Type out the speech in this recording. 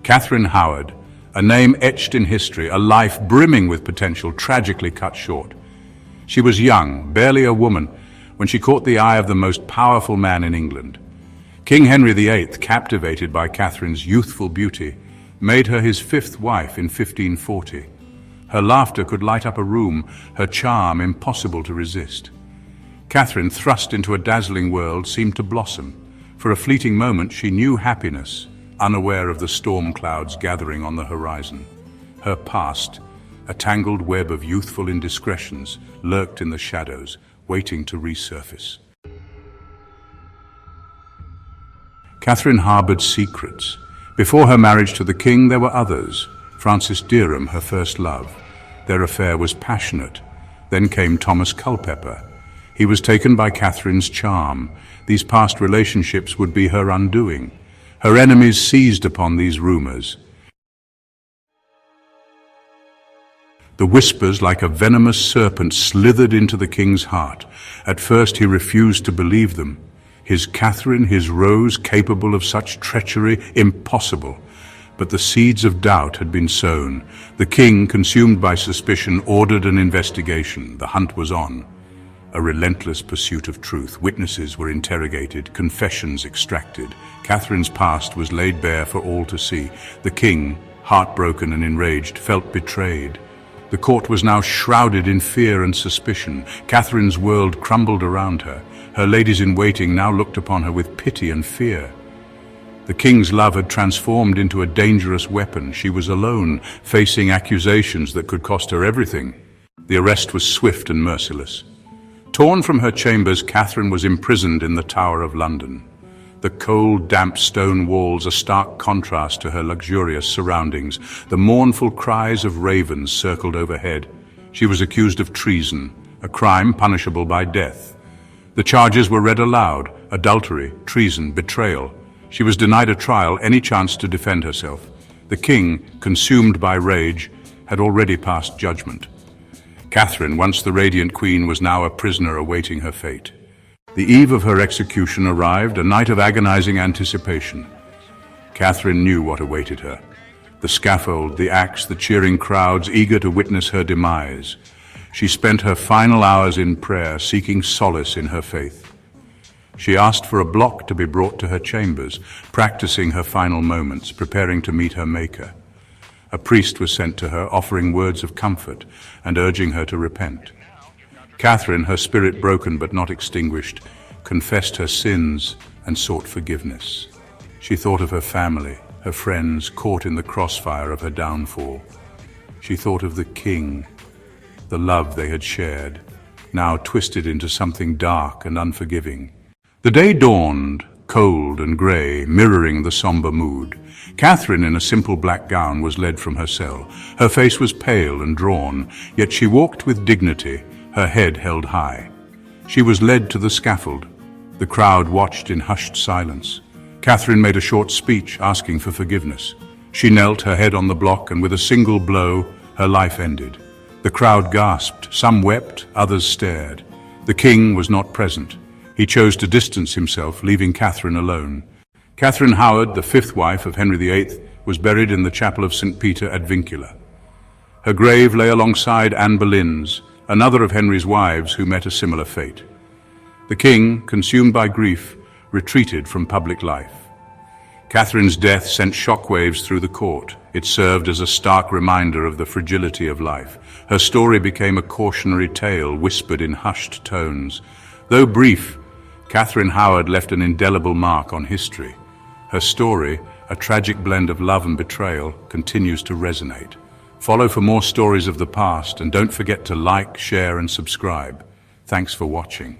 Catherine Howard, a name etched in history, a life brimming with potential, tragically cut short. She was young, barely a woman, when she caught the eye of the most powerful man in England. King Henry VIII, captivated by Catherine's youthful beauty, made her his fifth wife in 1540. Her laughter could light up a room, her charm impossible to resist. Catherine, thrust into a dazzling world, seemed to blossom. For a fleeting moment she knew happiness, unaware of the storm clouds gathering on the horizon. Her past, a tangled web of youthful indiscretions, lurked in the shadows, waiting to resurface. Catherine harbored secrets. Before her marriage to the king, there were others. Francis Derham, her first love. Their affair was passionate. Then came Thomas Culpeper. He was taken by Catherine's charm. These past relationships would be her undoing. Her enemies seized upon these rumors. The whispers, like a venomous serpent, slithered into the king's heart. At first he refused to believe them. His Catherine, his Rose, capable of such treachery, impossible. But the seeds of doubt had been sown. The king, consumed by suspicion, ordered an investigation. The hunt was on. A relentless pursuit of truth. Witnesses were interrogated, confessions extracted. Catherine's past was laid bare for all to see. The king, heartbroken and enraged, felt betrayed. The court was now shrouded in fear and suspicion. Catherine's world crumbled around her. Her ladies-in-waiting now looked upon her with pity and fear. The king's love had transformed into a dangerous weapon. She was alone, facing accusations that could cost her everything. The arrest was swift and merciless. Torn from her chambers, Catherine was imprisoned in the Tower of London. The cold, damp stone walls, a stark contrast to her luxurious surroundings. The mournful cries of ravens circled overhead. She was accused of treason, a crime punishable by death. The charges were read aloud: adultery, treason, betrayal. She was denied a trial, any chance to defend herself. The king, consumed by rage, had already passed judgment. Catherine, once the radiant queen, was now a prisoner awaiting her fate. The eve of her execution arrived, a night of agonizing anticipation. Catherine knew what awaited her. The scaffold, the axe, the cheering crowds, eager to witness her demise. She spent her final hours in prayer, seeking solace in her faith. She asked for a block to be brought to her chambers, practicing her final moments, preparing to meet her Maker. A priest was sent to her, offering words of comfort and urging her to repent. Catherine, her spirit broken but not extinguished, confessed her sins and sought forgiveness. She thought of her family, her friends caught in the crossfire of her downfall. She thought of the king, the love they had shared, now twisted into something dark and unforgiving. The day dawned, cold and grey, mirroring the somber mood. Catherine, in a simple black gown, was led from her cell. Her face was pale and drawn, yet she walked with dignity, her head held high. She was led to the scaffold. The crowd watched in hushed silence. Catherine made a short speech asking for forgiveness. She knelt, her head on the block, and with a single blow, her life ended. The crowd gasped. Some wept, others stared. The king was not present. He chose to distance himself, leaving Catherine alone. Catherine Howard, the fifth wife of Henry VIII, was buried in the chapel of St. Peter ad Vincula. Her grave lay alongside Anne Boleyn's, another of Henry's wives who met a similar fate. The king, consumed by grief, retreated from public life. Catherine's death sent shockwaves through the court. It served as a stark reminder of the fragility of life. Her story became a cautionary tale whispered in hushed tones. Though brief, Catherine Howard left an indelible mark on history. Her story, a tragic blend of love and betrayal, continues to resonate. Follow for more stories of the past, and don't forget to like, share, and subscribe. Thanks for watching.